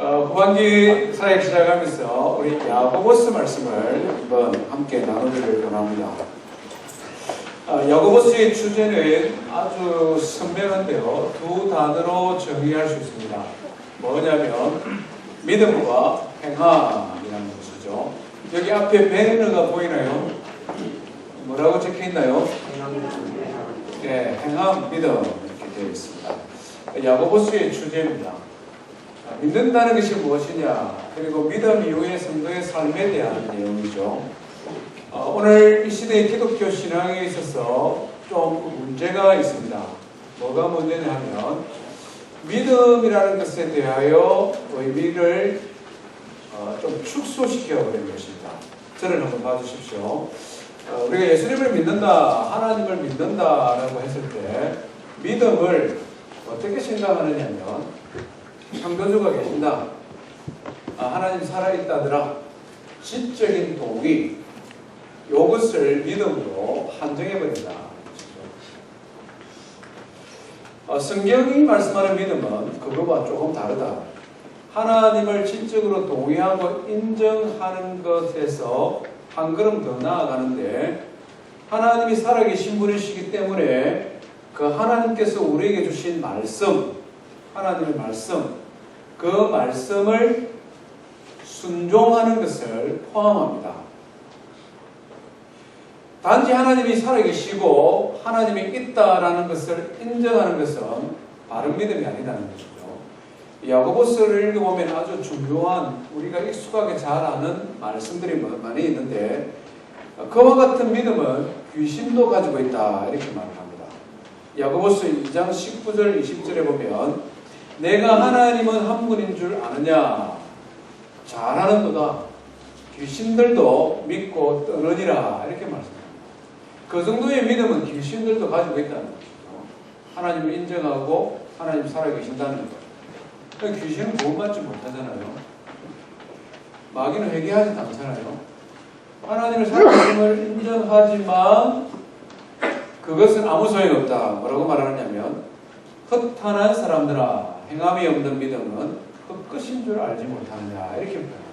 후반기 사역 시작하면서 우리 야고보스 말씀을 한번 함께 나누기를 원합니다. 야고보스의 주제는 아주 선명한데요. 두 단어로 정의할 수 있습니다. 뭐냐면 믿음과 행함이라는 것이죠. 여기 앞에 배너가 보이나요? 뭐라고 적혀있나요? 네, 행함, 믿음 이렇게 되어 있습니다. 야고보스의 주제입니다. 믿는다는 것이 무엇이냐, 그리고 믿음 이후의 성도의 삶에 대한 내용이죠. 오늘 이 시대의 기독교 신앙에 있어서 좀 문제가 있습니다. 뭐가 문제냐 하면 믿음이라는 것에 대하여 의미를 좀 축소시켜 버리는 것입니다. 저를 한번 봐주십시오. 우리가 예수님을 믿는다, 하나님을 믿는다라고 했을 때 믿음을 어떻게 생각하느냐면 창조주가 계신다, 하나님 살아있다더라, 지적인 동의, 이것을 믿음으로 한정해버린다. 성경이 말씀하는 믿음은 그거와 조금 다르다. 하나님을 지적으로 동의하고 인정하는 것에서 한 걸음 더 나아가는데, 하나님이 살아계신 분이시기 때문에 그 하나님께서 우리에게 주신 말씀, 하나님의 말씀, 그 말씀을 순종하는 것을 포함합니다. 단지 하나님이 살아계시고 하나님이 있다라는 것을 인정하는 것은 바른 믿음이 아니라는 것이죠. 야고보스를 읽어보면 아주 중요한, 우리가 익숙하게 잘 아는 말씀들이 많이 있는데, 그와 같은 믿음은 귀신도 가지고 있다, 이렇게 말을 합니다. 야고보스 2장 19절 20절에 보면 내가 하나님은 한 분인 줄 아느냐, 잘하는도다, 귀신들도 믿고 떠느니라, 이렇게 말씀합니다. 그 정도의 믿음은 귀신들도 가지고 있다는 거죠. 하나님을 인정하고 하나님 살아계신다는 것. 귀신은 구원받지 못하잖아요. 마귀는 회개하지 않잖아요. 하나님을 살아계심을 인정하지만 그것은 아무 소용없다. 뭐라고 말하느냐면 허탄한 사람들아, 행함이 없는 믿음은 헛것인 줄 알지 못하느냐, 이렇게 표현합니다.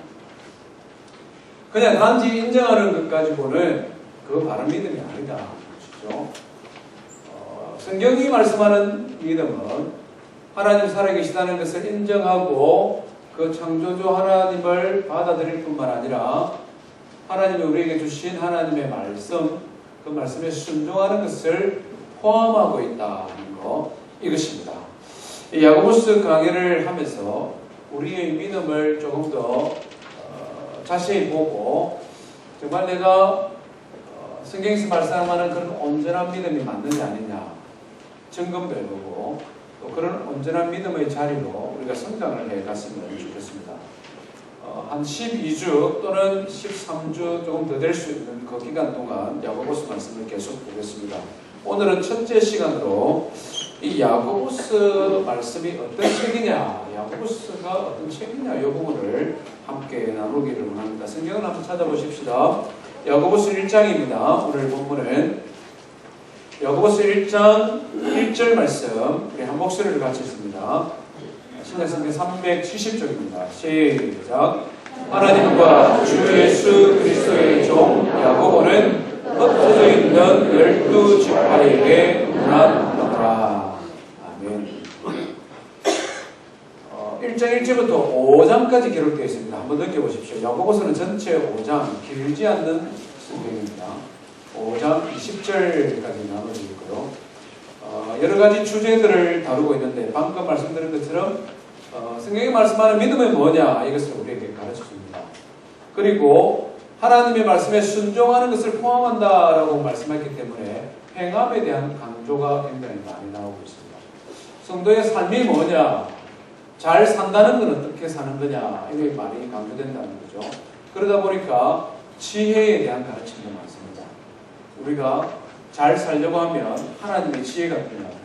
그냥 단지 인정하는 것 가지고는 그 바른 믿음이 아니다. 그렇죠? 성경이 말씀하는 믿음은 하나님 살아계시다는 것을 인정하고 그 창조주 하나님을 받아들일 뿐만 아니라 하나님이 우리에게 주신 하나님의 말씀, 그 말씀에 순종하는 것을 포함하고 있다는 것, 이것입니다. 이 야고보스 강의를 하면서 우리의 믿음을 조금 더 자세히 보고, 정말 내가 성경에서 말씀하는 그런 온전한 믿음이 맞느냐 아니냐 점검도 해보고, 또 그런 온전한 믿음의 자리로 우리가 성장을 해갔으면 좋겠습니다. 한 12주 또는 13주 조금 더 될 수 있는 그 기간 동안 야고보스 말씀을 계속 보겠습니다. 오늘은 첫째 시간으로 이 야고보스 말씀이 어떤 책이냐, 야고보스가 어떤 책이냐, 이 부분을 함께 나누기를 원합니다. 성경을 한번 찾아보십시다. 야고보스 1장입니다. 오늘 본문은 야고보스 1장 1절 말씀, 우리 한 목소리를 같이 읽습니다. 신약성경 370쪽입니다. 시작. 하나님과 주 예수 그리스도의 종 야고보는 흩어져 있는 12지파에게 문안하노라. 아멘. 1장 1절부터 5장까지 기록되어 있습니다. 한번 느껴보십시오. 야고보서는 전체 5장, 길지 않는 성경입니다. 5장 20절까지 나눠져 있고요. 여러 가지 주제들을 다루고 있는데, 방금 말씀드린 것처럼 성경이 말씀하는 믿음은 뭐냐, 이것을 우리에게 가르쳐줍니다. 그리고 하나님의 말씀에 순종하는 것을 포함한다라고 말씀했기 때문에 행함에 대한 강조가 굉장히 많이 나오고 있습니다. 성도의 삶이 뭐냐, 잘 산다는 건 어떻게 사는 거냐, 이게 많이 강조된다는 거죠. 그러다 보니까 지혜에 대한 가르침도 많습니다. 우리가 잘 살려고 하면 하나님의 지혜가 필요하고,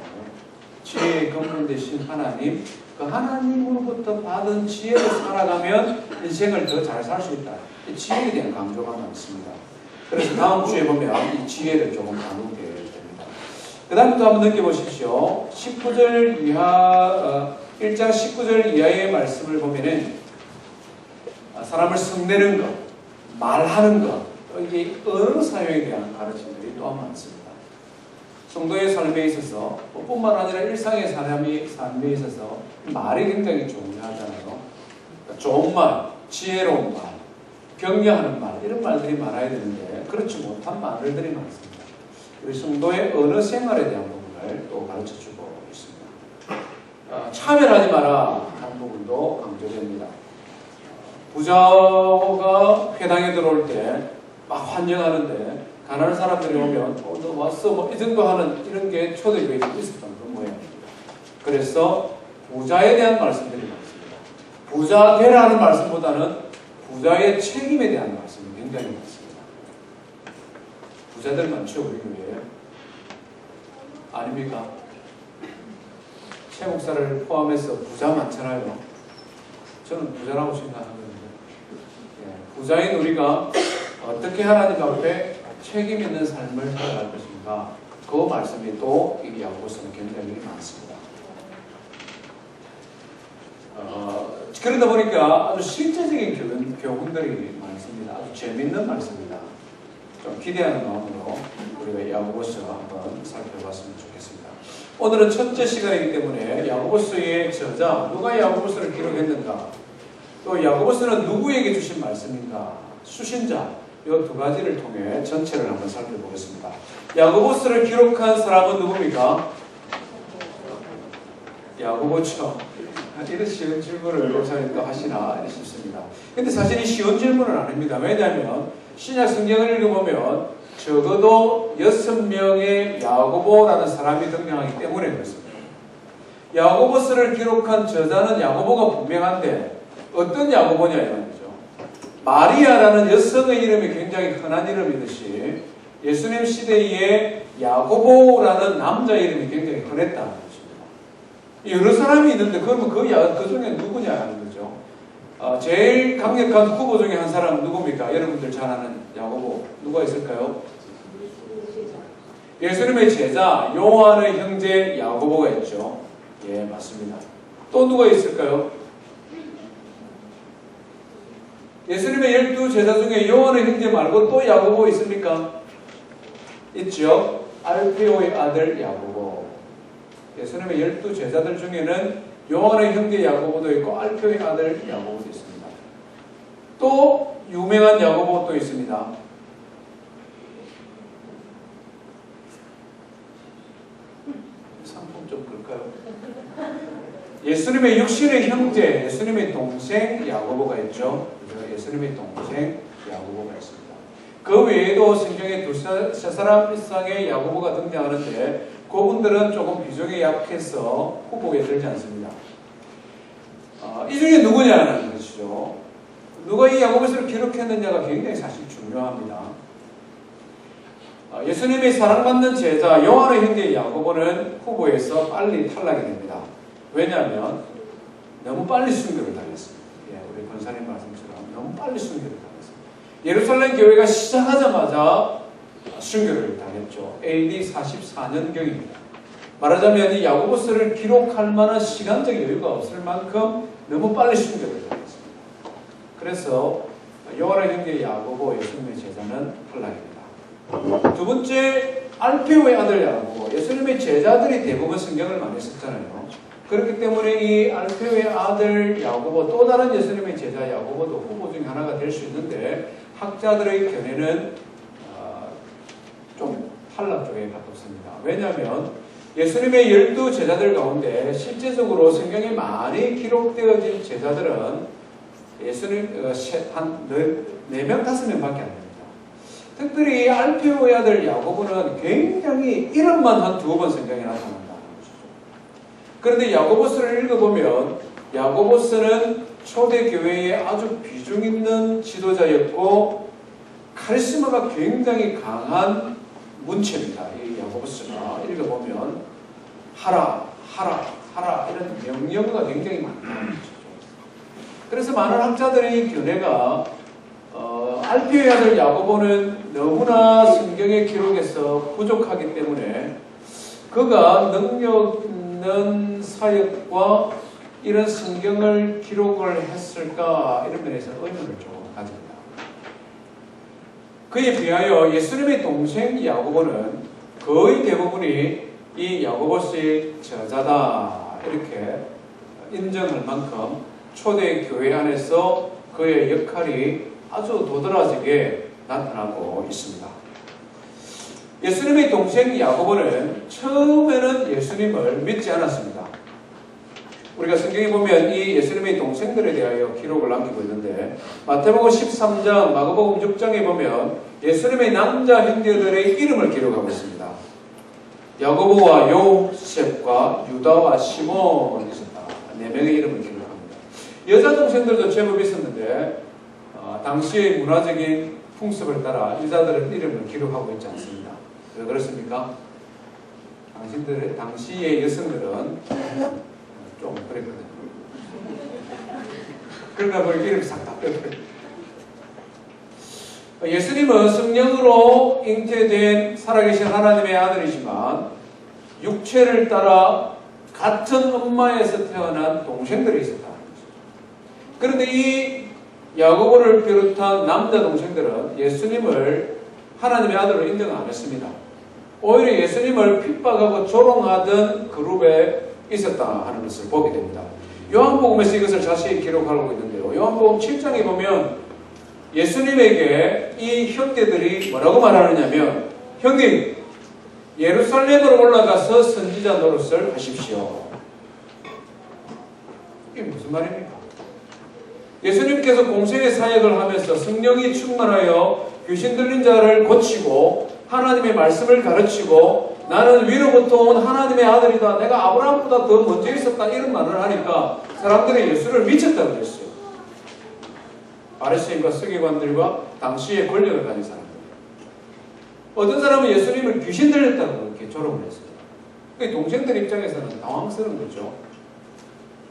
지혜의 근본 되신 하나님, 그 하나님으로부터 받은 지혜로 살아가면 인생을 더 잘 살 수 있다. 이 지혜에 대한 강조가 많습니다. 그래서 다음 주에 보면 이 지혜를 조금 다루게 됩니다. 그 다음부터 한번 느껴보십시오. 19절 이하 1장 19절 이하의 말씀을 보면은 사람을 성내는 것, 말하는 것, 이게 언어 사용에 대한 가르침들이 또한 많습니다. 성도의 삶에 있어서 뿐만 아니라 일상의 삶에 있어서 말이 굉장히 중요하잖아요. 좋은 말, 지혜로운 말, 격려하는 말, 이런 말들이 많아야 되는데 그렇지 못한 말들이 많습니다. 우리 성도의 언어 생활에 대한 부분을 또 가르쳐주고 있습니다. 차별하지 마라 하는 부분도 강조됩니다. 부자가 회당에 들어올 때 막 환영하는데 가난한 사람들이 오면 너 왔어? 뭐 이 정도 하는 이런 게 초대교회에 있었던 그런 모양입니다. 그래서 부자에 대한 말씀들이 많습니다. 부자 되라는 말씀보다는 부자의 책임에 대한 말씀이 굉장히 많습니다. 부자들 많죠, 우리 교회에? 아닙니까? 최 목사를 포함해서 부자 많잖아요. 저는 부자라고 생각하거든요. 부자인 우리가 어떻게 하나님 앞에 책임 있는 삶을 살아갈 것인가, 그 말씀이 또 이 야고보서는 굉장히 많습니다. 그러다 보니까 아주 실제적인 교훈들이 많습니다. 아주 재밌는 말씀입니다. 좀 기대하는 마음으로 우리가 야고보서 한번 살펴봤으면 좋겠습니다. 오늘은 첫째 시간이기 때문에 야고보서의 저자, 누가 야고보서를 기록했는가, 또 야고보서는 누구에게 주신 말씀인가, 수신자, 이 두 가지를 통해 전체를 한번 살펴보겠습니다. 야고보서를 기록한 사람은 누굽니까? 야고보죠. 이런 쉬운 질문을 목사님도 하시나 싶습니다. 근데 사실 이 쉬운 질문은 아닙니다. 왜냐하면 신약 성경을 읽어보면 적어도 6명의 야고보라는 사람이 등장하기 때문에 그렇습니다. 야고보서를 기록한 저자는 야고보가 분명한데 어떤 야고보냐 이 말이죠. 마리아라는 여성의 이름이 굉장히 흔한 이름이듯이 예수님 시대에 야고보라는 남자 이름이 굉장히 흔했다는 것입니다. 여러 사람이 있는데 그러면 그 중에 누구냐는 거죠. 제일 강력한 후보 중에 한 사람은 누굽니까? 여러분들 잘 아는 야고보 누가 있을까요? 예수님의 제자 요한의 형제 야고보가 있죠. 예, 맞습니다. 또 누가 있을까요? 예수님의 12제자 중에 요한의 형제 말고 또 야고보 있습니까? 있죠. 알페오의 아들 야고보. 예수님의 12제자들 중에는 요한의 형제 야고보도 있고 알페오의 아들 야고보도 있습니다. 또 유명한 야고보 또 있습니다. 상품 좀 끌까요? 예수님의 육신의 형제, 예수님의 동생 야고보가 있죠. 예수님의 동생 야고보가 있습니다. 그 외에도 성경에 두세 사람 이상의 야고보가 등장하는데 그분들은 조금 비중이 약해서 후보에 들지 않습니다. 이 중에 누구냐는 것이죠. 누가 이 야고보서를 기록했느냐가 굉장히 사실 중요합니다. 예수님의 사랑받는 제자 요한의 형제 야고보는 후보에서 빨리 탈락이 됩니다. 왜냐하면 너무 빨리 순교를 당했습니다. 우리 권사님 말씀처럼 너무 빨리 순교를 당했습니다. 예루살렘 교회가 시작하자마자 순교를 당했죠. AD 44년경입니다. 말하자면 이 야고보서를 기록할 만한 시간적 여유가 없을 만큼 너무 빨리 순교를 당했습니다. 그래서 요한의 형제 야고보 예수님의 제자는 탈락입니다. 두 번째 알페오의 아들 야고보, 예수님의 제자들이 대부분 성경을 많이 썼잖아요. 그렇기 때문에 이 알페오의 아들 야고보, 또 다른 예수님의 제자 야고보도 후보 중에 하나가 될 수 있는데 학자들의 견해는 좀 탈락 쪽에 가깝습니다. 왜냐하면 예수님의 12제자들 가운데 실제적으로 성경에 많이 기록되어진 제자들은 예수님 한 4명, 5명밖에 안 됩니다. 특별히 알페오의 아들 야고보는 굉장히 이름만 한 2번 성경에 나타납니다. 그런데 야고보서를 읽어보면 야고보서는 초대교회에 아주 비중 있는 지도자였고 카리스마가 굉장히 강한 문체입니다. 이 야고보서가 읽어보면 하라 이런 명령어가 굉장히 많다는 것이죠. 그래서 많은 학자들의 견해가 알페오의 아들 야고보는 너무나 성경의 기록에서 부족하기 때문에 그가 능력 있는 사역과 이런 성경을 기록을 했을까? 이런 면에서 의문을 좀 가집니다. 그에 비하여 예수님의 동생 야고보는 거의 대부분이 이 야고보서의 저자다 이렇게 인정할 만큼 초대 교회 안에서 그의 역할이 아주 도드라지게 나타나고 있습니다. 예수님의 동생 야고보는 처음에는 예수님을 믿지 않았습니다. 우리가 성경에 보면 이 예수님의 동생들에 대하여 기록을 남기고 있는데 마태복음 13장, 마가복음 6장에 보면 예수님의 남자 형제들의 이름을 기록하고 있습니다. 야고보와 요셉과 유다와 시몬이 있었다. 4명의 이름을 기록합니다. 여자 동생들도 제법 있었는데 당시의 문화적인 풍습을 따라 여자들의 이름을 기록하고 있지 않습니다. 왜 그렇습니까? 당시의 여성들은 좀 그랬거든요. 그러다 보니 이름이 싹 다 빼버려요. 예수님은 성령으로 잉태된 살아계신 하나님의 아들이지만 육체를 따라 같은 엄마에서 태어난 동생들이 있었다는 거죠. 그런데 이 야고보를 비롯한 남자 동생들은 예수님을 하나님의 아들로 인정 안 했습니다. 오히려 예수님을 핍박하고 조롱하던 그룹에 있었다 하는 것을 보게 됩니다. 요한복음에서 이것을 자세히 기록하고 있는데요. 요한복음 7장에 보면 예수님에게 이 형제들이 뭐라고 말하느냐면 형님 예루살렘으로 올라가서 선지자 노릇을 하십시오. 이게 무슨 말입니까? 예수님께서 공생의 사역을 하면서 성령이 충만하여 귀신 들린 자를 고치고 하나님의 말씀을 가르치고 나는 위로부터 온 하나님의 아들이다. 내가 아브라함보다 더 먼저 있었다. 이런 말을 하니까 사람들이 예수를 미쳤다고 그랬어요. 바리새인과 서기관들과 당시의 권력을 가진 사람들. 어떤 사람은 예수님을 귀신 들렸다고 그렇게 조롱을 했어요. 동생들 입장에서는 당황스러운 거죠.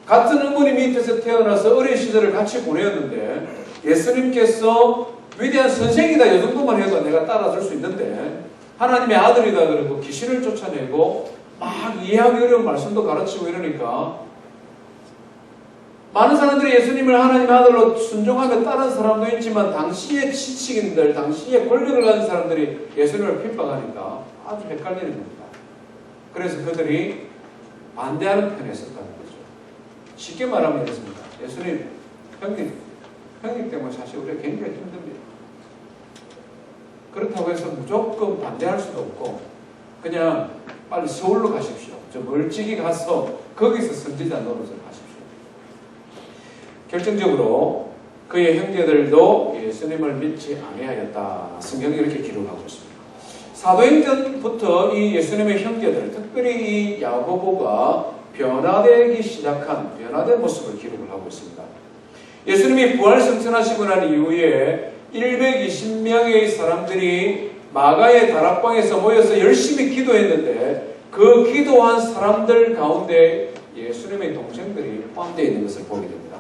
같은 어머니 밑에서 태어나서 어린 시절을 같이 보내었는데 예수님께서 위대한 선생이다 이 정도만 해도 내가 따라줄 수 있는데 하나님의 아들이다 그러고 귀신을 쫓아내고 막 이해하기 어려운 말씀도 가르치고 이러니까 많은 사람들이 예수님을 하나님의 아들로 순종하며 따른 사람도 있지만 당시의 지식인들, 당시의 권력을 가진 사람들이 예수님을 핍박하니까 아주 헷갈리는 겁니다. 그래서 그들이 반대하는 편에 섰다는 거죠. 쉽게 말하면 이렇습니다. 예수님, 형님 때문에 사실 우리가 굉장히 힘듭니다. 그렇다고 해서 무조건 반대할 수도 없고 그냥 빨리 서울로 가십시오. 저 멀찍이 가서 거기서 선지자 노릇을 하십시오. 결정적으로 그의 형제들도 예수님을 믿지 아니하였다. 성경이 이렇게 기록하고 있습니다. 사도행전부터 이 예수님의 형제들, 특별히 이 야고보가 변화된 모습을 기록을 하고 있습니다. 예수님이 부활 승천하시고 난 이후에 120명의 사람들이 마가의 다락방에서 모여서 열심히 기도했는데 그 기도한 사람들 가운데 예수님의 동생들이 포함되어 있는 것을 보게 됩니다.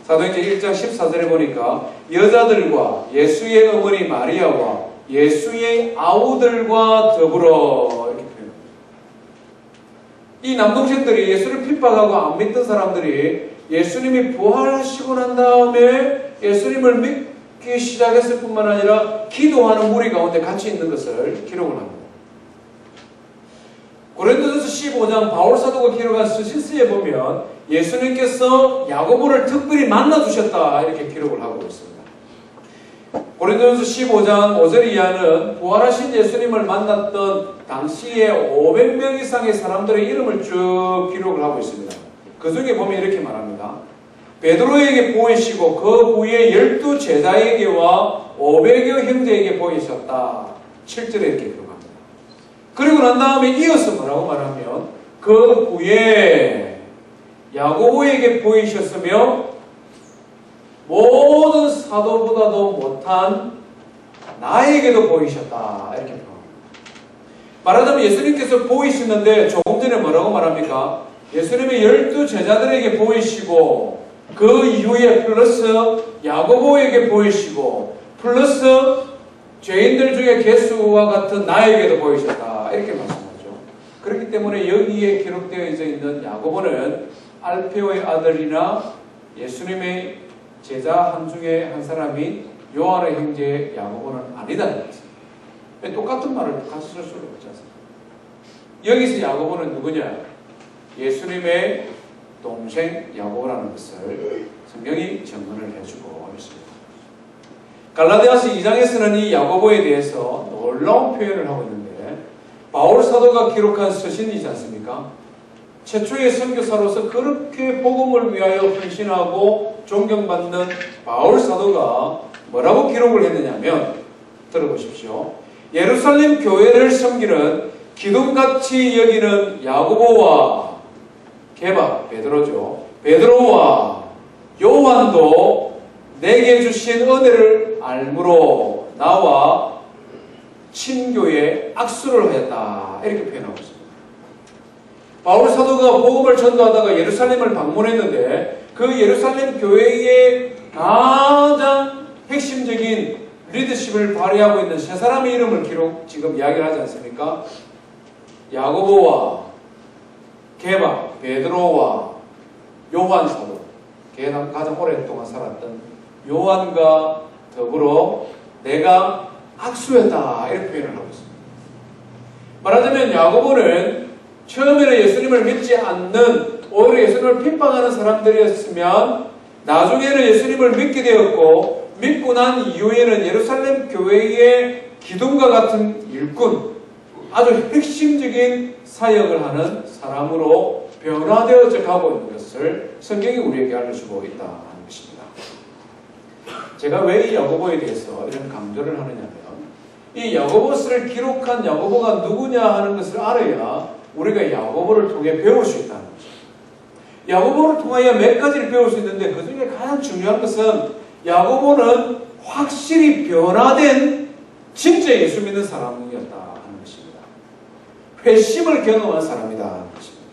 사도행전 1장 14절에 보니까 여자들과 예수의 어머니 마리아와 예수의 아우들과 더불어 이렇게 표현합니다. 이 남동생들이 예수를 핍박하고 안 믿던 사람들이 예수님이 부활하시고 난 다음에 예수님을 믿기 시작했을 뿐만 아니라 기도하는 무리 가운데 같이 있는 것을 기록을 합니다. 고린도전서 15장 바울 사도가 기록한 서신서에 보면 예수님께서 야고보를 특별히 만나주셨다 이렇게 기록을 하고 있습니다. 고린도전서 15장 5절 이하는 부활하신 예수님을 만났던 당시에 500명 이상의 사람들의 이름을 쭉 기록을 하고 있습니다. 그 중에 보면 이렇게 말합니다. 베드로에게 보이시고 그 후에 12제자에게와 500여 형제에게 보이셨다. 7절에 이렇게 기록합니다. 그리고 난 다음에 이어서 뭐라고 말하면 그 후에 야고보에게 보이셨으며 모든 사도보다도 못한 나에게도 보이셨다. 이렇게 표현합니다. 말하자면 예수님께서 보이시는데 조금 전에 뭐라고 말합니까? 예수님의 12제자들에게 보이시고 그 이후에 플러스 야고보에게 보이시고 플러스 죄인들 중에 개수와 같은 나에게도 보이셨다. 이렇게 말씀하죠. 그렇기 때문에 여기에 기록되어 있는 야고보는 알페오의 아들이나 예수님의 제자 한 중에 한 사람이 요한의 형제 야고보는 아니다는 것입니다. 똑같은 말을 같이 쓸 수는 없지 않습니까? 여기서 야고보는 누구냐? 예수님의 동생 야고보라는 것을 성경이 증언을 해주고 있습니다. 갈라디아서 2장에서는 이 야고보에 대해서 놀라운 표현을 하고 있는데, 바울 사도가 기록한 서신이지 않습니까? 최초의 선교사로서 그렇게 복음을 위하여 헌신하고 존경받는 바울 사도가 뭐라고 기록을 했느냐면, 들어보십시오. 예루살렘 교회를 섬기는 기둥같이 여기는 야고보와 게바, 베드로죠. 베드로와 요한도 내게 주신 은혜를 알므로 나와 친교에 악수를 하였다. 이렇게 표현하고 있습니다. 바울 사도가 복음을 전도하다가 예루살렘을 방문했는데 그 예루살렘 교회의 가장 핵심적인 리더십을 발휘하고 있는 세 사람의 이름을 지금 이야기를 하지 않습니까? 야고보와 게바, 베드로와 요한 사도, 가장 오랫동안 살았던 요한과 더불어 내가 악수했다 이렇게 표현을 하고 있습니다. 말하자면 야고보는 처음에는 예수님을 믿지 않는, 오히려 예수님을 핍박하는 사람들이었으면 나중에는 예수님을 믿게 되었고, 믿고 난 이후에는 예루살렘 교회의 기둥과 같은 일꾼, 아주 핵심적인 사역을 하는 사람으로 변화되어져 가고 있는 것을 성경이 우리에게 알려주고 있다는 것입니다. 제가 왜 이 야고보에 대해서 이런 강조를 하느냐면, 이 야고보서를 기록한 야고보가 누구냐 하는 것을 알아야 우리가 야고보를 통해 배울 수 있다는 거죠. 야고보를 통하여 몇 가지를 배울 수 있는데 그 중에 가장 중요한 것은 야고보는 확실히 변화된 진짜 예수 믿는 사람이었다 하는 것입니다. 회심을 경험한 사람이다 하는 것입니다.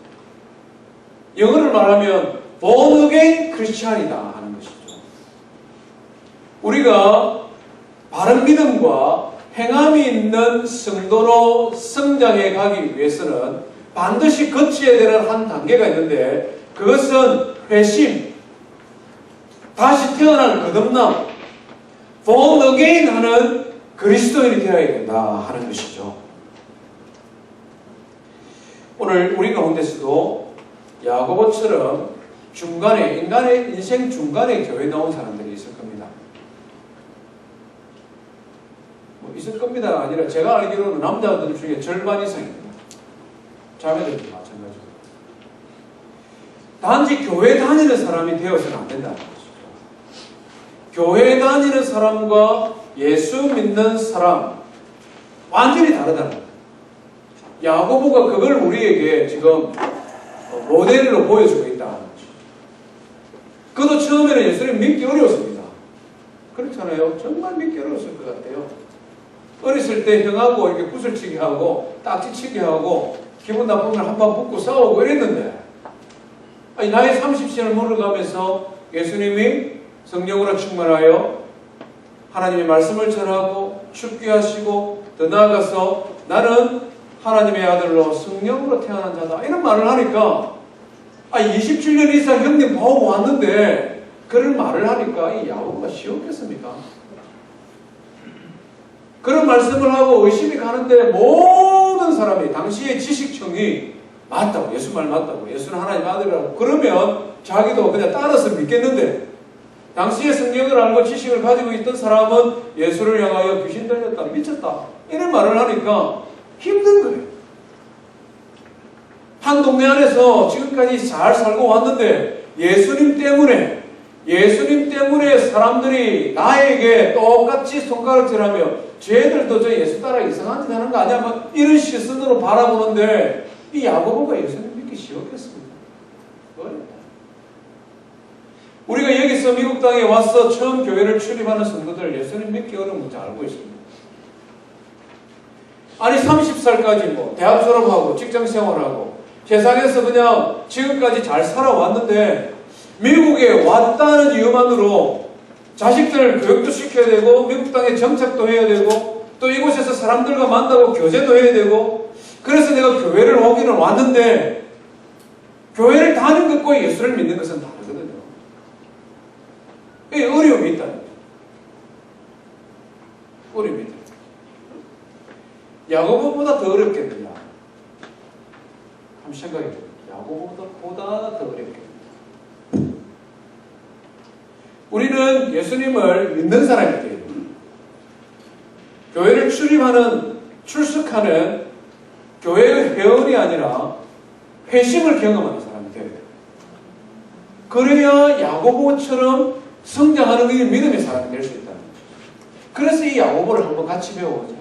영어를 말하면 born again Christian이다 하는 것이죠. 우리가 바른 믿음과 행함이 있는 성도로 성장해 가기 위해서는 반드시 거쳐야 되는 한 단계가 있는데, 그것은 회심, 다시 태어날 거듭남, born again 하는 그리스도인이 되어야 된다 하는 것이죠. 오늘 우리 가운데서도 야고보처럼 중간에, 인간의 인생 중간에 교회에 나온 사람들이 있을 겁니다. 있을 겁니다가 아니라 제가 알기로는 남자들 중에 절반 이상입니다. 자매들도 마찬가지고. 단지 교회 다니는 사람이 되어서는 안 된다는 것이죠. 교회 다니는 사람과 예수 믿는 사람 완전히 다르다는 거예요. 야고보가 그걸 우리에게 지금 모델로 보여주고 있다는 거죠. 그도 처음에는 예수님 믿기 어려웠습니다. 그렇잖아요. 정말 믿기 어려웠을 것 같아요. 어렸을 때 형하고 이렇게 구슬치기 하고 딱지치기 하고 기분 나쁘면 한번 붙고 싸우고 이랬는데, 아니, 나이 30세를 물어가면서 예수님이 성령으로 충만하여 하나님의 말씀을 전하고 축기하시고 더 나아가서 나는 하나님의 아들로 성령으로 태어난 자다 이런 말을 하니까, 27년 이상 형님 보고 왔는데 그런 말을 하니까 이 야고보가 쉬웠겠습니까? 그런 말씀을 하고 의심이 가는데 모든 사람이, 당시의 지식층이 맞다고, 예수 말 맞다고, 예수는 하나님 아들이라고 그러면 자기도 그냥 따라서 믿겠는데, 당시의 성경을 알고 지식을 가지고 있던 사람은 예수를 향하여 귀신 들렸다, 미쳤다 이런 말을 하니까 힘든 거예요. 한 동네 안에서 지금까지 잘 살고 왔는데 예수님 때문에 사람들이 나에게 똑같이 손가락질하며 쟤들도 저 예수 따라 이상한 짓 하는 거 아니야? 막 이런 시선으로 바라보는데, 이 야고보가 예수님 믿기 쉬웠겠습니다. 어렵다. 우리가 여기서 미국 땅에 와서 처음 교회를 출입하는 성도들 예수님 믿기 어려운 문제 알고 있습니다. 아니 30살까지 대학 졸업하고 직장 생활하고 세상에서 그냥 지금까지 잘 살아왔는데, 미국에 왔다는 이유만으로 자식들 교육도 시켜야 되고 미국 땅에 정착도 해야 되고 또 이곳에서 사람들과 만나고 교제도 해야 되고, 그래서 내가 교회를 오기는 왔는데 교회를 다니는 것과 예수를 믿는 것은 다르거든요. 이 어려움이 있다는 거예요. 어려움이 있다. 야고보보다 더 어렵겠느냐? 한번 생각해 보세요. 야고보보다 더 어렵겠느냐? 우리는 예수님을 믿는 사람이에요. 교회를 출석하는 교회의 회원이 아니라 회심을 경험하는 사람이 되어야 돼요. 그래야 야고보처럼 성장하는 이 믿음의 사람이 될 수 있다는 거죠. 그래서 이 야고보를 한번 같이 배워보자.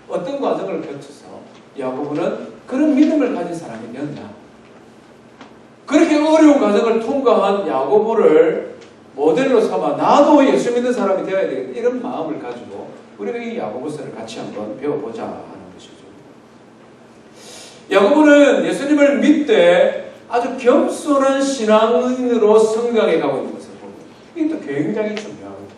어떤 과정을 거쳐서 야고보는 그런 믿음을 가진 사람이 되었냐. 그렇게 어려운 과정을 통과한 야고보를 모델로 삼아 나도 예수 믿는 사람이 되어야 되겠다. 이런 마음을 가지고 우리가 이 야고보서를 같이 한번 배워보자 하는 것이죠. 야고보는 예수님을 믿되 아주 겸손한 신앙인으로 성장해 가고 있는 것을 봅니다. 이게 또 굉장히 중요하거든요.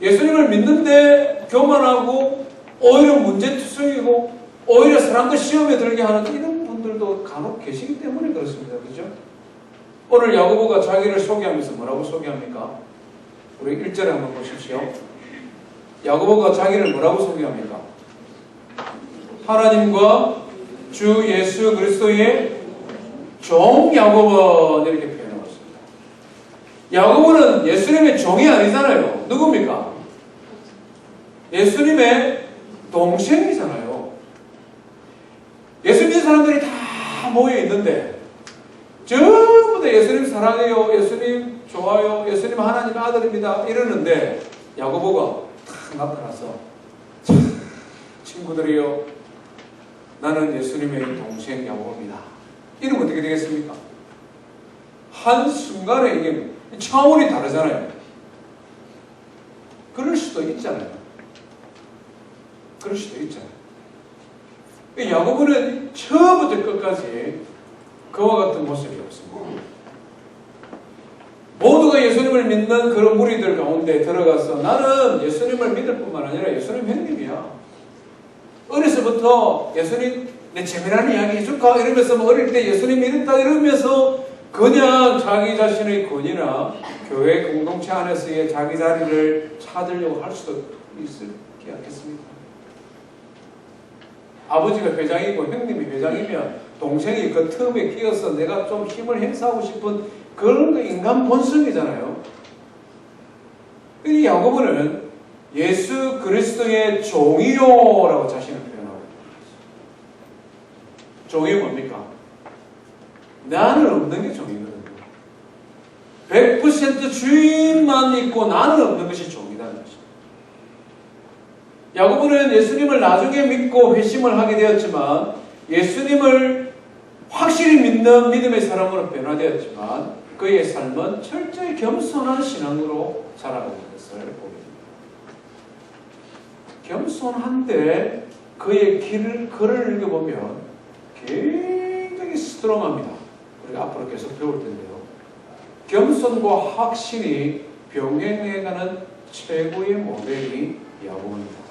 예수님을 믿는데 교만하고 오히려 문제투성이고 오히려 사람들 시험에 들게 하는 이런 분들도 간혹 계시기 때문에 그렇습니다. 그렇죠? 오늘 야고보가 자기를 소개하면서 뭐라고 소개합니까? 우리 1절에 한번 보십시오. 야고보가 자기를 뭐라고 소개합니까? 하나님과 주 예수 그리스도의 종 야고보 이렇게 표현하고 있습니다. 야고보는 예수님의 종이 아니잖아요. 누굽니까? 예수님의 동생이잖아요. 예수 믿는 사람들이 다 모여 있는데 전부 다 예수님 사랑해요, 예수님 좋아요, 예수님 하나님의 아들입니다 이러는데 야고보가 탁 나타나서 친구들이요, 나는 예수님의 동생 야고보입니다. 이러면 어떻게 되겠습니까? 한순간에 이게 차원이 다르잖아요. 그럴 수도 있잖아요. 그럴 수도 있잖아요. 야고보는 처음부터 끝까지 그와 같은 모습이 없습니다. 모두가 예수님을 믿는 그런 무리들 가운데 들어가서 나는 예수님을 믿을 뿐만 아니라 예수님 형님이야. 어려서부터 예수님 내 재미난 이야기 해줄까? 이러면서 뭐 어릴 때 예수님 믿었다 이러면서 그냥 자기 자신의 권위나 교회 공동체 안에서의 자기 자리를 찾으려고 할 수도 있지 않겠습니까? 아버지가 회장이고 형님이 회장이면 동생이 그 틈에 끼어서 내가 좀 힘을 행사하고 싶은 그런 인간 본성이잖아요. 이 야고보는 예수 그리스도의 종이요라고 자신을 표현하고 있습니다. 종이 뭡니까? 나는 없는 게 종이거든요. 100% 주인만 있고 나는 없는 것이 종이라는 것입니다. 야고보는 예수님을 나중에 믿고 회심을 하게 되었지만 예수님을 확실히 믿는 믿음의 사람으로 변화되었지만 그의 삶은 철저히 겸손한 신앙으로 자라가는 것을 보입니다. 겸손한데 그의 글을 읽어보면 굉장히 스트롱합니다. 우리가 앞으로 계속 배울 텐데요. 겸손과 확신이 병행해가는 최고의 모델이 야고보입니다.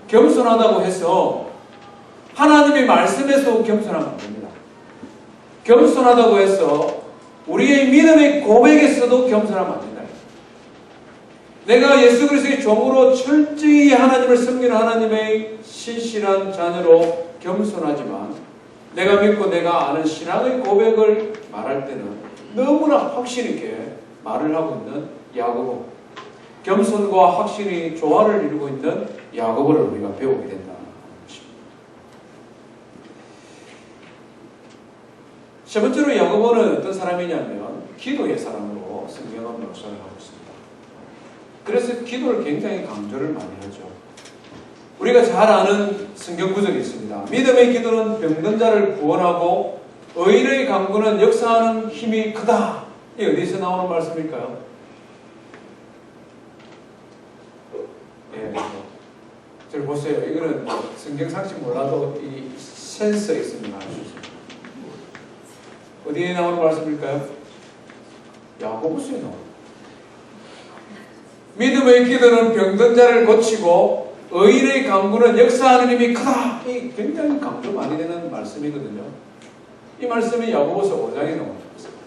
겸손하다고 해서 하나님의 말씀에서 겸손하면 안 됩니다. 겸손하다고 해서 우리의 믿음의 고백에서도 겸손하면 안 된다. 내가 예수 그리스도의 종으로 철저히 하나님을 섬기는 하나님의 신실한 자녀로 겸손하지만 내가 믿고 내가 아는 신앙의 고백을 말할 때는 너무나 확신 있게 말을 하고 있는 야고보, 겸손과 확신이 조화를 이루고 있는 야고보를 우리가 배우게 된다. 세 번째로 야고보는 어떤 사람이냐면 기도의 사람으로 성경은 묘사를 하고 있습니다. 그래서 기도를 굉장히 강조를 많이 하죠. 우리가 잘 아는 성경 구절이 있습니다. 믿음의 기도는 병든 자를 구원하고 의인의 간구는 역사하는 힘이 크다. 이게 어디서 나오는 말씀일까요? 예, 저 보세요. 이거는 성경 상식 몰라도 이 센서 있으면 알 수 있습니다. 어디에 나오는 말씀일까요? 야고보서에 나옵니다. 믿음의 기도는 병든 자를 고치고 의인의 간구는 역사하는 힘이 크다. 이 굉장히 강조 많이 되는 말씀이거든요. 이 말씀이 야고보서 5장에 나오는 것입니다.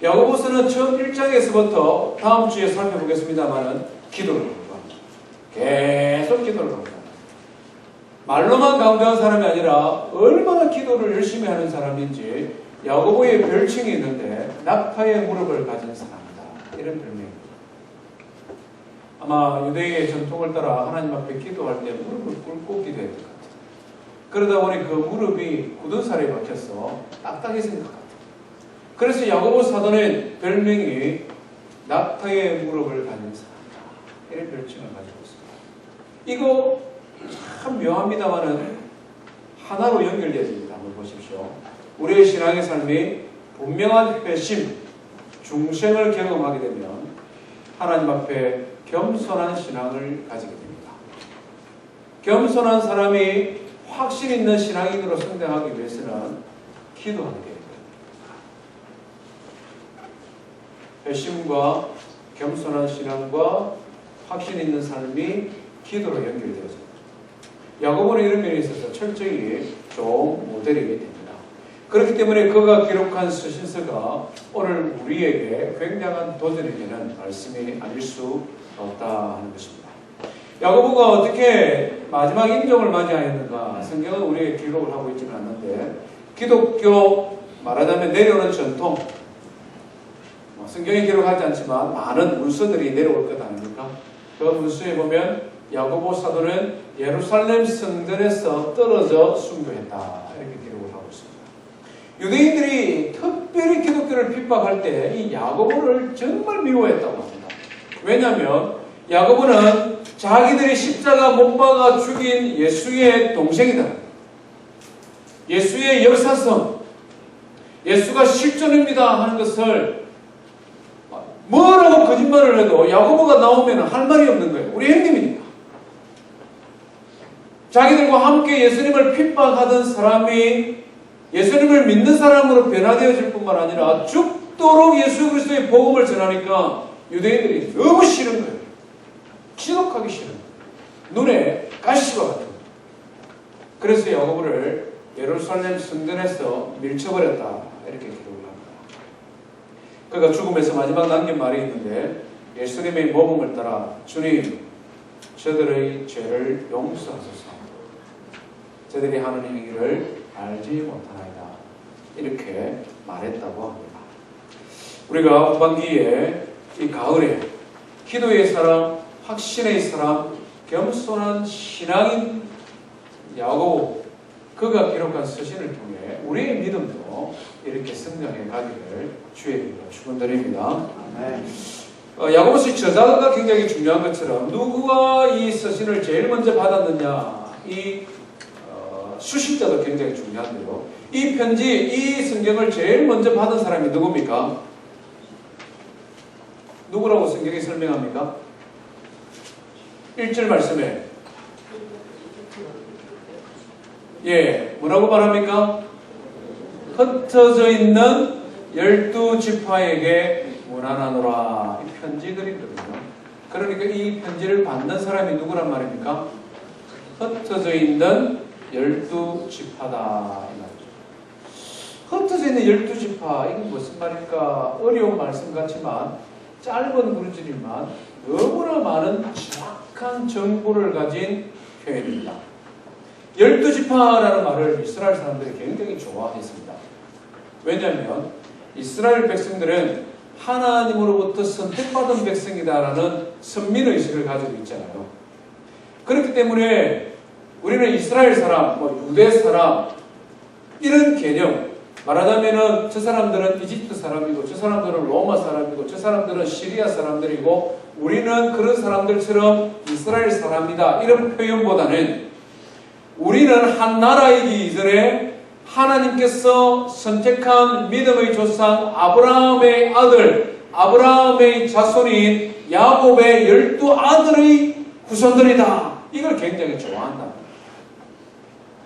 야고보서는 처음 1장에서부터 다음 주에 살펴보겠습니다만은 기도를 강조합니다. 계속 기도를 강조합니다. 말로만 강조한 사람이 아니라 얼마나 기도를 열심히 하는 사람인지 야고보의 별칭이 있는데 낙타의 무릎을 가진 사람이다. 이런 별명입니다. 아마 유대인의 전통을 따라 하나님 앞에 기도할 때 무릎을 꿇고 기도했던 것 같아요. 그러다 보니 그 무릎이 굳은 살에 박혀서 딱딱해진 것 같아요. 그래서 야고보 사도는 별명이 낙타의 무릎을 가진 사람이다. 이런 별칭을 가지고 있습니다. 이거 참 묘합니다만은 하나로 연결되어집니다. 한번 보십시오. 우리의 신앙의 삶이 분명한 회심, 중생을 경험하게 되면 하나님 앞에 겸손한 신앙을 가지게 됩니다. 겸손한 사람이 확신 있는 신앙인으로 성장하기 위해서는 기도하게 됩니다. 회심과 겸손한 신앙과 확신 있는 삶이 기도로 연결되어집니다. 야고보는 이런 면에 있어서 철저히 좋은 모델이 됩니다. 그렇기 때문에 그가 기록한 서신서가 오늘 우리에게 굉장한 도전이 되는 말씀이 아닐 수 없다 하는 것입니다. 야고보가 어떻게 마지막 인종을 맞이하였는가? 성경은 우리에게 기록을 하고 있지는 않는데 기독교 말하자면 내려오는 전통, 성경에 기록하지 않지만 많은 문서들이 내려올 것 아닙니까? 그 문서에 보면 야고보 사도는 예루살렘 성전에서 떨어져 순교했다 이렇게 기록을 하고 있습니다. 유대인들이 특별히 기독교를 핍박할 때 이 야고보를 정말 미워했다고 합니다. 왜냐하면 야고보는 자기들이 십자가 못 박아 죽인 예수의 동생이다. 예수의 역사성, 예수가 실존입니다 하는 것을 뭐라고 거짓말을 해도 야고보가 나오면 할 말이 없는 거예요. 우리 형님이니까. 자기들과 함께 예수님을 핍박하던 사람이 예수님을 믿는 사람으로 변화되어질 뿐만 아니라 죽도록 예수 그리스도의 복음을 전하니까 유대인들이 너무 싫은 거예요. 지독하기 싫은 거예요. 눈에 가시와 같은 거예요. 그래서 야고보를 예루살렘 성전에서 밀쳐버렸다 이렇게 기록을 합니다. 그가 죽음에서 마지막 남긴 말이 있는데 예수님의 모범을 따라 주님 저들의 죄를 용서하소서. 저들이 하는 행위를 알지 못하나이다. 이렇게 말했다고 합니다. 우리가 후반기에 이 가을에 기도의 사람, 확신의 사람, 겸손한 신앙인 야고보 그가 기록한 서신을 통해 우리의 믿음도 이렇게 성장해 가기를 주의 축원드립니다. 야고보서 저자가 굉장히 중요한 것처럼 누구가 이 서신을 제일 먼저 받았느냐 이 수신자도 굉장히 중요한데요. 이 편지, 이 성경을 제일 먼저 받은 사람이 누굽니까? 누구라고 성경이 설명합니까? 1절 말씀에 뭐라고 말합니까? 흩어져 있는 12지파에게 문안하노라. 이 편지들이거든요. 그러니까 이 편지를 받는 사람이 누구란 말입니까? 흩어져 있는 12지파다. 흩어져 있는 12지파, 이게 무슨 말일까? 어려운 말씀 같지만 짧은 구절이지만 너무나 많은 정확한 정보를 가진 표현입니다. 12지파라는 말을 이스라엘 사람들이 굉장히 좋아했습니다. 왜냐하면 이스라엘 백성들은 하나님으로부터 선택받은 백성이다라는 선민의식을 가지고 있잖아요. 그렇기 때문에 우리는 이스라엘 사람, 유대 사람 이런 개념 말하자면은 저 사람들은 이집트 사람이고 저 사람들은 로마 사람이고 저 사람들은 시리아 사람들이고 우리는 그런 사람들처럼 이스라엘 사람이다 이런 표현보다는 우리는 한 나라이기 이전에 하나님께서 선택한 믿음의 조상 아브라함의 아들 아브라함의 자손인 야곱의 12아들의 후손들이다. 이걸 굉장히 좋아한다.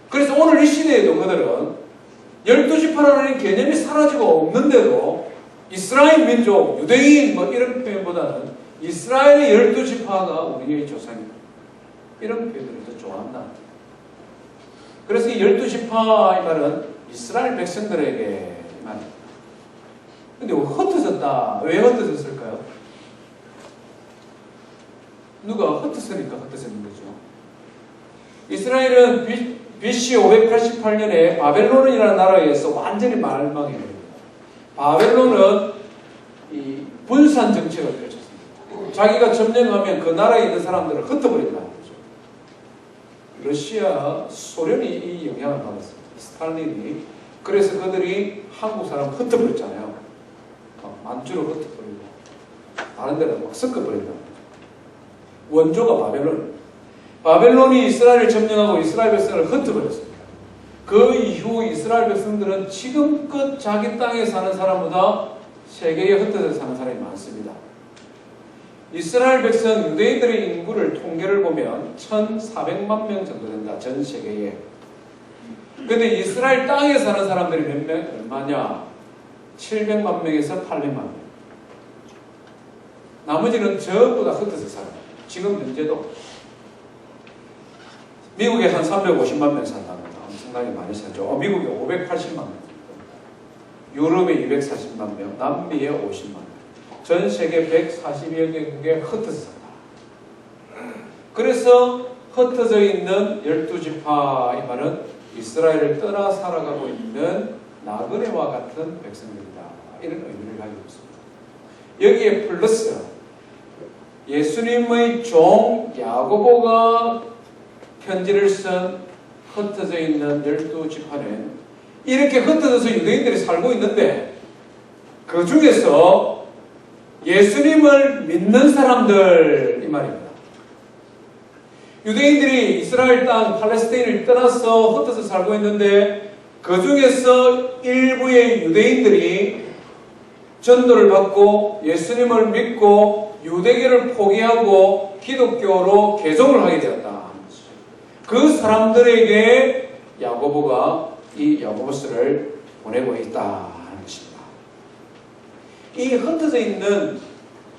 그래서 오늘 이 시대에도 그들은 12지파라는 개념이 사라지고 없는데도 이스라엘 민족, 유대인 이런 표현보다는 이스라엘의 12지파가 우리의 조상이다. 이런 표현을 더 좋아한다. 그래서 이 12지파의 말은 이스라엘 백성들에게만. 근데 흩어졌다. 왜 흩어졌을까요? 누가 흩어서니까 흩어지는 거죠. 이스라엘은 BC 588년에 바벨론이라는 나라에서 완전히 멸망해 버립니다. 바벨론은 이 분산 정책을 펼쳤습니다. 자기가 점령하면 그 나라에 있는 사람들을 흩어버린다는 거죠. 러시아, 소련이 이 영향을 받았습니다. 스탈린이. 그래서 그들이 한국 사람 흩어버렸잖아요. 만주로 흩어버리고 다른 데로 막 섞어버린다. 원조가 바벨론. 바벨론이 이스라엘을 점령하고 이스라엘 백성을 흩어버렸습니다. 그 이후 이스라엘 백성들은 지금껏 자기 땅에 사는 사람보다 세계에 흩어져 사는 사람이 많습니다. 이스라엘 백성 유대인들의 인구를 통계를 보면 1,400만 명 정도 된다. 전 세계에. 근데 이스라엘 땅에 사는 사람들이 몇 명? 얼마냐? 700만 명에서 800만 명. 나머지는 전부 다 흩어져 살아요. 지금 현재도. 미국에 한 350만 명 산답니다. 엄청나게 많이 살죠. 미국에 580만 명. 유럽에 240만 명. 남미에 50만 명. 전 세계 140여 개국에 흩어져 산다. 그래서 흩어져 있는 12지파, 이 말은 이스라엘을 떠나 살아가고 있는 나그네와 같은 백성들이다. 이런 의미를 가지고 있습니다. 여기에 플러스 예수님의 종 야고보가 편지를 쓴 흩어져 있는 12지파는 이렇게 흩어져서 유대인들이 살고 있는데 그 중에서 예수님을 믿는 사람들, 이 말입니다. 유대인들이 이스라엘 땅 팔레스타인을 떠나서 흩어져 살고 있는데 그 중에서 일부의 유대인들이 전도를 받고 예수님을 믿고 유대교를 포기하고 기독교로 개종을 하게 되었다. 그 사람들에게 야고보가 이 야고보서를 보내고 있다는 것입니다. 이 흩어져 있는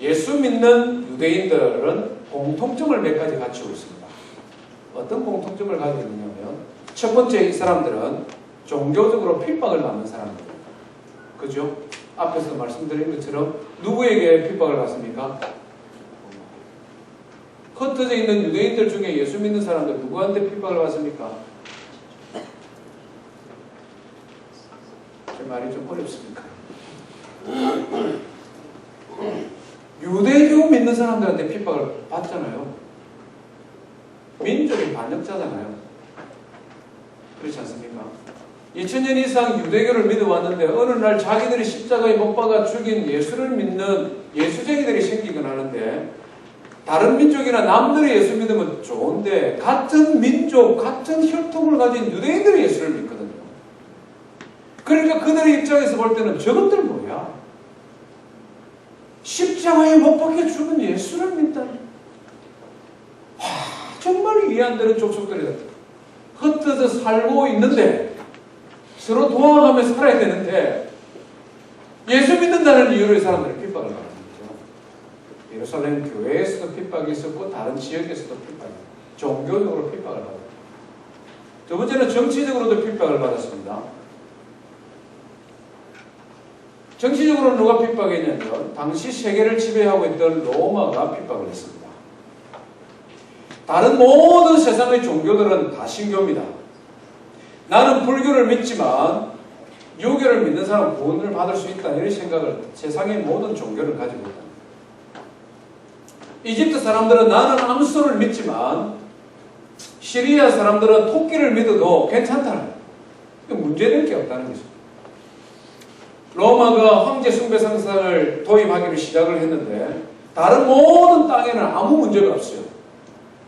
예수 믿는 유대인들은 공통점을 몇 가지 갖추고 있습니다. 어떤 공통점을 가지고 있느냐면 첫 번째, 이 사람들은 종교적으로 핍박을 받는 사람들입니다. 그죠? 앞에서 말씀드린 것처럼 누구에게 핍박을 받습니까? 흩어져 있는 유대인들 중에 예수 믿는 사람들 누구한테 핍박을 받습니까? 제 말이 좀 어렵습니까? 유대교 믿는 사람들한테 핍박을 받잖아요. 민족의 반역자잖아요. 그렇지 않습니까? 2000년 이상 유대교를 믿어왔는데 어느 날 자기들이 십자가에 못 박아 죽인 예수를 믿는 예수쟁이들이 생기곤 하는데 다른 민족이나 남들의 예수 믿으면 좋은데 같은 민족, 같은 혈통을 가진 유대인들의 예수를 믿거든요. 그러니까 그들의 입장에서 볼 때는 저것들 뭐야? 십자가에 못 박혀 죽은 예수를 믿다니. 정말 이해 안 되는 족속들이다. 흩어져 살고 있는데 서로 도와가며 살아야 되는데 예수 믿는다는 이유로 이 사람들이 핍박을 받는 거죠. 예루살렘 교회에서도 핍박이 있었고 다른 지역에서도 핍박이 있었고 종교적으로 핍박을 받았고 두 번째는 정치적으로도 핍박을 받았습니다. 정치적으로 누가 핍박했냐면 당시 세계를 지배하고 있던 로마가 핍박을 했습니다. 다른 모든 세상의 종교들은 다 신교입니다. 나는 불교를 믿지만 유교를 믿는 사람은 구원을 받을 수 있다 이런 생각을 세상의 모든 종교를 가지고 있다. 이집트 사람들은 나는 암소를 믿지만 시리아 사람들은 토끼를 믿어도 괜찮다는 문제될 게 없다는 거죠. 로마가 황제 숭배 상상을 도입하기로 시작을 했는데 다른 모든 땅에는 아무 문제가 없어요.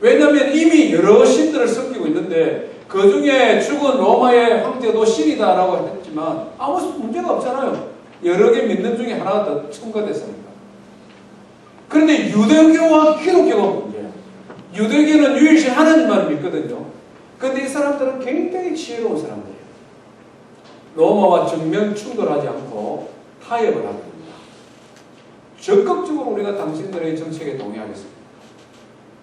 왜냐하면 이미 여러 신들을 섬기고 있는데 그 중에 죽은 로마의 황제도 신이다라고 했지만 아무 문제가 없잖아요. 여러 개 믿는 중에 하나가 더 첨가됐으니까. 그런데 유대교와 기독교가 문제예요. 유대교는 유일신 하나님만 믿거든요. 그런데 이 사람들은 굉장히 지혜로운 사람들이에요. 로마와 정면 충돌하지 않고 타협을 하게 됩니다. 적극적으로 우리가 당신들의 정책에 동의하겠습니다.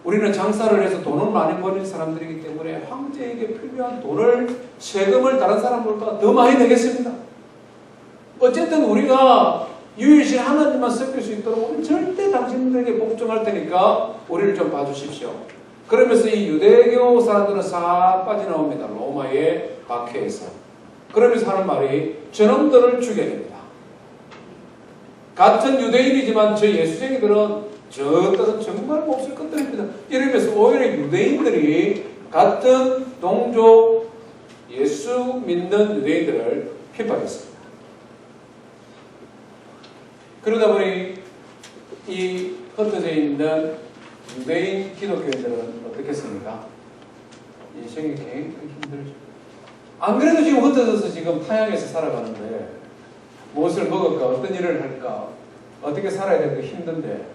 우리는 장사를 해서 돈을 많이 버는 사람들이기 때문에 황제에게 필요한 돈을 세금을 다른 사람들보다 더 많이 내겠습니다. 어쨌든 우리가 유일신 하나님만 섬길 수 있도록 우리 절대 당신들에게 복종할 테니까 우리를 좀 봐주십시오. 그러면서 이 유대교 사람들은 싹 빠져나옵니다. 로마의 박해에서. 그러면서 하는 말이 저놈들을 죽여야 됩니다. 같은 유대인이지만 저 예수쟁이들은 저들은 정말 몹쓸 것들입니다. 이러면서 오히려 유대인들이 같은 동족 예수 믿는 유대인들을 핍박했습니다. 그러다 보니 이 흩어져 있는 유대인 기독교인들은 어떻겠습니까? 인생이 굉장히 힘들죠. 안 그래도 지금 흩어져서 지금 타향에서 살아가는데 무엇을 먹을까? 어떤 일을 할까? 어떻게 살아야 될까? 힘든데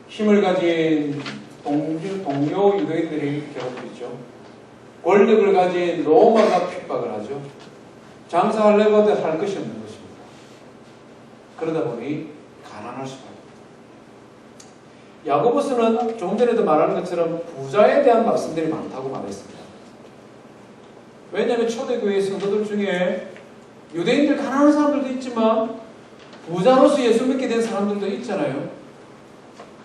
힘을 가진 동료 유대인들이 괴롭히죠. 권력을 가진 로마가 핍박을 하죠. 장사하려고 해도 할 것이 없는 것입니다. 그러다 보니 가난할 수밖에 없습니다. 야고보서는 조금 전에도 말하는 것처럼 부자에 대한 말씀들이 많다고 말했습니다. 왜냐하면 초대교회 성도들 중에 유대인들 가난한 사람들도 있지만 부자로서 예수 믿게 된 사람들도 있잖아요.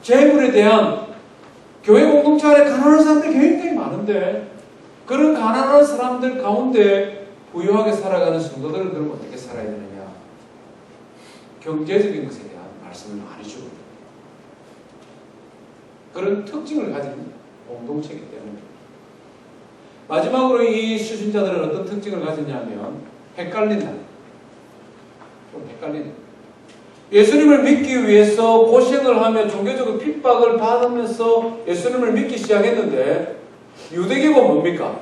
재물에 대한 교회 공동체 안에 가난한 사람들이 굉장히 많은데 그런 가난한 사람들 가운데 부유하게 살아가는 성도들은 그럼 어떻게 살아야 되느냐? 경제적인 것에 대한 말씀을 많이 주고 그런 특징을 가진 공동체이기 때문에 마지막으로 이 수신자들은 어떤 특징을 가졌냐면 헷갈린다. 좀 헷갈린다. 예수님을 믿기 위해서 고생을 하며 종교적인 핍박을 받으면서 예수님을 믿기 시작했는데 유대교가 뭡니까?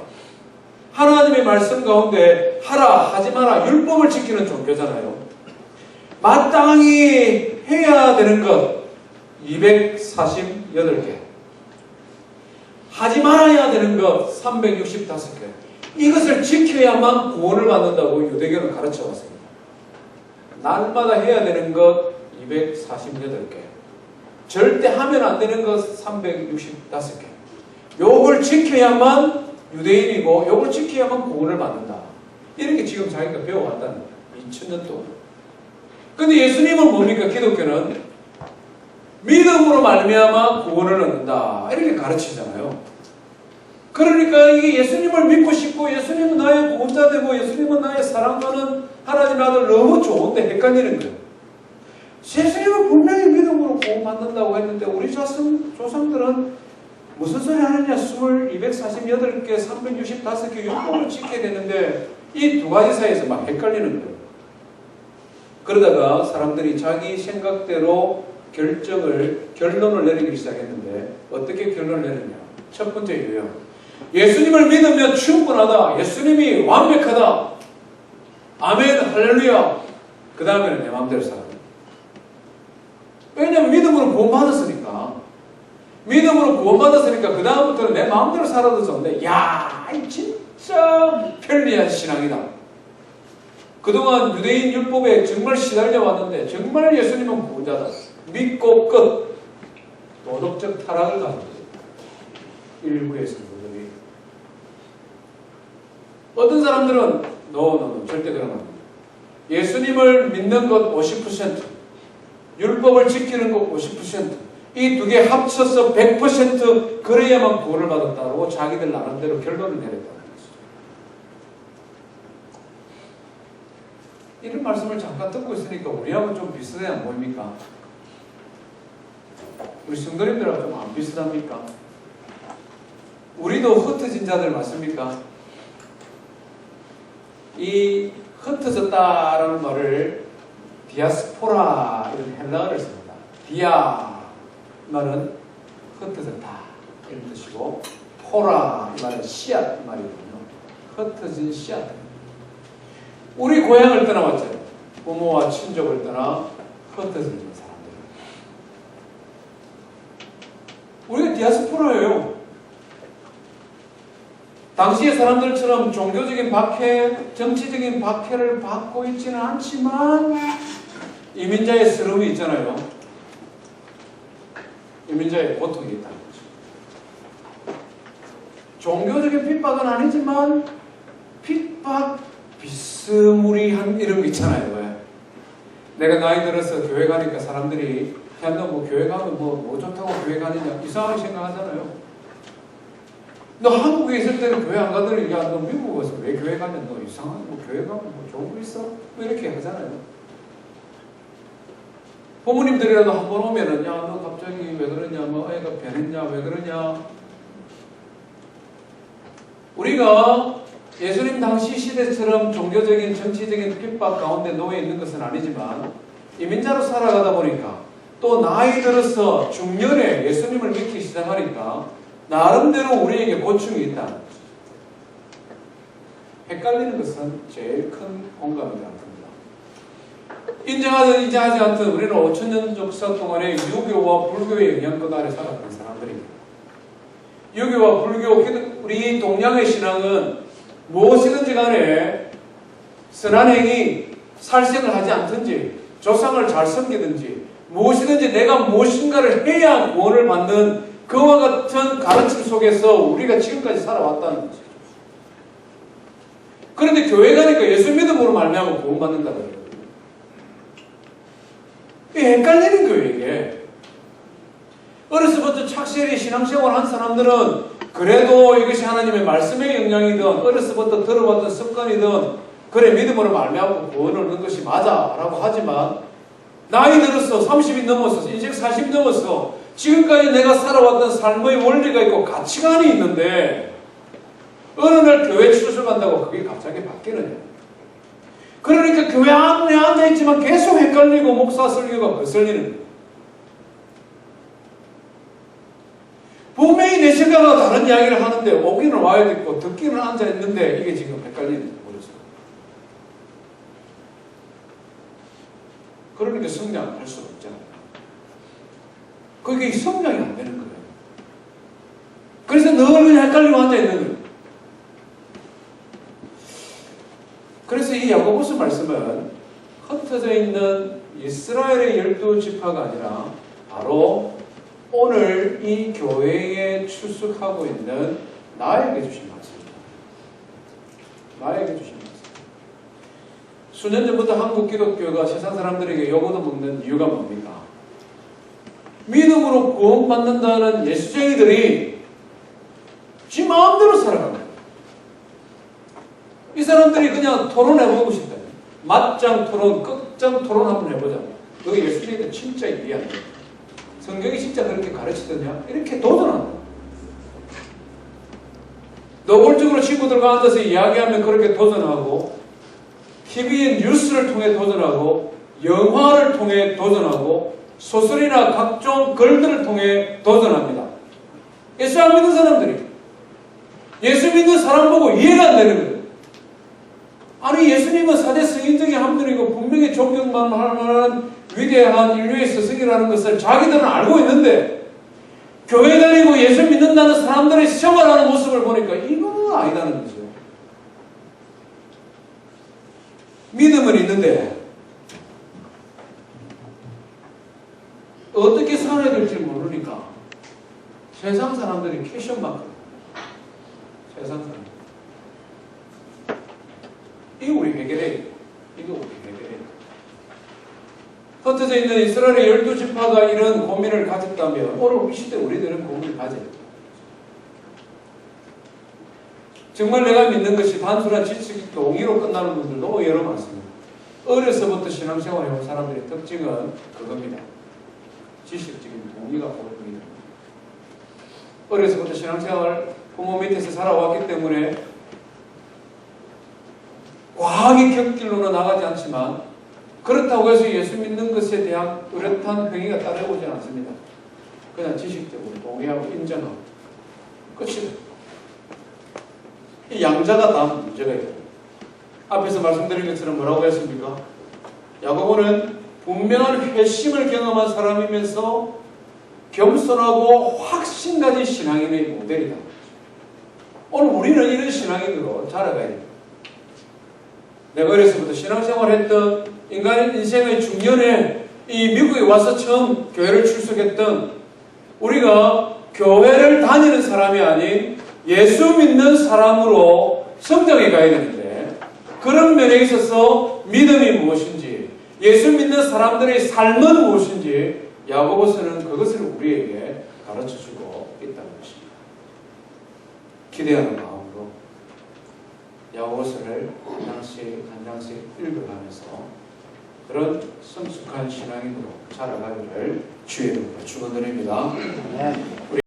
하나님의 말씀 가운데 하라 하지 마라 율법을 지키는 종교잖아요. 마땅히 해야 되는 것 248개 하지 말아야 되는 것 365개 이것을 지켜야만 구원을 받는다고 유대교는 가르쳐 왔습니다. 날마다 해야 되는 것 248개 절대 하면 안 되는 것 365개 요걸 지켜야만 유대인이고 요걸 지켜야만 구원을 받는다. 이렇게 지금 자기가 배워왔다는 거예요. 2000년 동안. 근데 예수님은 뭡니까? 기독교는 믿음으로 말미암아 구원을 얻는다. 이렇게 가르치잖아요. 그러니까 이게 예수님을 믿고 싶고 예수님은 나의 구원자 되고 예수님은 나의 사랑하는 하나님 아들 너무 좋은데 헷갈리는 거예요. 예수님은 분명히 믿음으로 구원받는다고 했는데 우리 조상들은 무슨 소리 하느냐 248개 365개 율법을 지켜야 되는데 이 두 가지 사이에서 막 헷갈리는 거예요. 그러다가 사람들이 자기 생각대로 결론을 내리기 시작했는데 어떻게 결론을 내렸냐? 첫 번째 이유요. 예수님을 믿으면 충분하다. 예수님이 완벽하다. 아멘 할렐루야. 그 다음에는 내 마음대로 살아요. 왜냐하면 믿음으로 구원받았으니까. 믿음으로 구원받았으니까 그 다음부터는 내 마음대로 살아도 좋은데 야 진짜 편리한 신앙이다. 그동안 유대인 율법에 정말 시달려 왔는데 정말 예수님은 구원자다. 믿고 끝. 도덕적 타락을 가진 일부의 성도들이. 어떤 사람들은 절대 그런 거 아닙니다. 예수님을 믿는 것 50%, 율법을 지키는 것 50%, 이 두 개 합쳐서 100% 그래야만 구원을 받았다고 자기들 나름대로 결론을 내렸다는 것이죠. 이런 말씀을 잠깐 듣고 있으니까 우리하고 좀 비슷해 안 보입니까? 우리 성도님들하고 좀 안 비슷합니까? 우리도 흩어진 자들 맞습니까? 이 흩어졌다라는 말을 디아스포라 이런 헬라어를 씁니다. 디아 말은 흩어졌다 이런 뜻이고 포라 이 말은 씨앗 이 말이거든요. 흩어진 씨앗. 우리 고향을 떠나왔잖아요. 부모와 친족을 떠나 흩어져 있는 사람들. 우리가 디아스포라예요. 당시의 사람들처럼 종교적인 박해, 정치적인 박해를 받고 있지는 않지만 이민자의 스러움이 있잖아요. 이민자의 고통이 있다는 거죠. 종교적인 핍박은 아니지만 핍박 비스무리한 이런 거 있잖아요. 왜? 내가 나이 들어서 교회 가니까 사람들이 야, 너 뭐 교회 가면 뭐 좋다고 교회 가느냐 이상하게 생각하잖아요. 너 한국에 있을 때는 교회 안 가더니 야, 너 미국 와서 왜 교회 가냐? 너 이상한 뭐 교회 가면 뭐 좋은 거 있어? 뭐 이렇게 하잖아요. 부모님들이라도 한 번 오면은 야, 너 갑자기 왜 그러냐? 뭐 애가 변했냐? 왜 그러냐? 우리가 예수님 당시 시대처럼 종교적인 정치적인 핍박 가운데 놓여 있는 것은 아니지만 이민자로 살아가다 보니까 또 나이 들어서 중년에 예수님을 믿기 시작하니까 나름대로 우리에게 고충이 있다. 헷갈리는 것은 제일 큰 공감이라는 겁니다. 인정하든 인정하지 않든 우리는 5천년 역사 동안에 유교와 불교의 영향권 아래 살았던 사람들입니다. 유교와 불교, 우리 동양의 신앙은 무엇이든지 간에 선한 행위, 살생을 하지 않든지 조상을 잘 섬기든지 무엇이든지 내가 무엇인가를 해야 구원을 받는 그와 같은 가르침 속에서 우리가 지금까지 살아왔다는 거죠. 그런데 교회 가니까 예수 믿음으로 말미암아 구원받는다 그래요. 이게 헷갈리는 거예요, 이게. 어려서부터 착실히 신앙생활 한 사람들은 그래도 이것이 하나님의 말씀의 영향이든 어려서부터 들어왔던 습관이든 그래 믿음으로 말미암아 구원을 얻는 것이 맞아 라고 하지만 나이 들어서 30이 넘어서 인생 40 넘어서 지금까지 내가 살아왔던 삶의 원리가 있고 가치관이 있는데 어느 날 교회 출석한다고 그게 갑자기 바뀌느냐. 그러니까 교회 안에 앉아있지만 계속 헷갈리고 목사 설교가 거슬리는 거예요. 분명히 내 생각과 다른 이야기를 하는데 오기는 와야 되고 듣기는 앉아있는데 이게 지금 헷갈리는 거죠. 그러니까 성장을 할 수가 없잖아요. 그게 성장이 안 되는 거예요. 그래서 늘 그냥 헷갈리고 앉아있는 거예요. 그래서 이 야고보서 말씀은 흩어져 있는 이스라엘의 12지파가 아니라 바로 오늘 이 교회에 출석하고 있는 나에게 주신 말씀입니다. 나에게 주신 말씀. 수년 전부터 한국 기독교가 세상 사람들에게 욕을 먹는 이유가 뭡니까? 믿음으로 구원받는다는 예수쟁이들이 지 마음대로 살아갑니다. 이 사람들이 그냥 토론해보고 싶다. 맞짱 토론, 끝장 토론 한번 해보자. 그게 예수쟁이들 진짜 이해 안 돼. 성경이 진짜 그렇게 가르치더냐? 이렇게 도전한다. 노골적으로 친구들과 앉아서 이야기하면 그렇게 도전하고 TV의 뉴스를 통해 도전하고 영화를 통해 도전하고 소설이나 각종 글들을 통해 도전합니다. 예수 안 믿는 사람들이 예수 믿는 사람 보고 이해가 안 되는 거예요. 아니 예수님은 4대 성인 중에 한 분이고 분명히 존경만 할 만한 위대한 인류의 스승이라는 것을 자기들은 알고 있는데 교회 다니고 예수 믿는다는 사람들의 생활하는 모습을 보니까 이거는 아니다는 거죠. 믿음은 있는데 어떻게 살아야 될지 모르니까 세상 사람들이 캐션만큼 세상 사람들 이거 우리 해결해야 돼. 이거 우리 해결해야 돼. 흩어져 있는 이스라엘의 12지파가 이런 고민을 가졌다면 오늘 이 시대 우리들은 고민을 가져야 돼. 정말 내가 믿는 것이 단순한 지식 동의로 끝나는 분들도 여러 많습니다. 어려서부터 신앙생활 해온 사람들의 특징은 그겁니다. 지식적인 동의가 보입니다. 어려서부터 신앙생활 부모 밑에서 살아왔기 때문에 과하게 격길로는 나가지 않지만 그렇다고 해서 예수 믿는 것에 대한 뚜렷한 행위가 따라오지 않습니다. 그냥 지식적으로 동의하고 인정하고 끝이다. 이 양자가 다 문제가 있다. 앞에서 말씀드린 것처럼 뭐라고 했습니까? 야고보는 분명한 회심을 경험한 사람이면서 겸손하고 확신 가진 신앙인의 모델이다. 오늘 우리는 이런 신앙인으로 자라가야 됩니다. 내가 어려서부터 신앙생활했던 인간의 인생의 중년에 이 미국에 와서 처음 교회를 출석했던 우리가 교회를 다니는 사람이 아닌 예수 믿는 사람으로 성장해 가야 되는데 그런 면에 있어서 믿음이 무엇인지 예수 믿는 사람들의 삶은 무엇인지 야고보서는 그것을 우리에게 가르쳐주고 있다는 것입니다. 기대하는 마음으로 야고보서를 한 장씩 읽어가면서 그런 성숙한 신앙인으로 자라가기를 주의 이름으로 축원드립니다.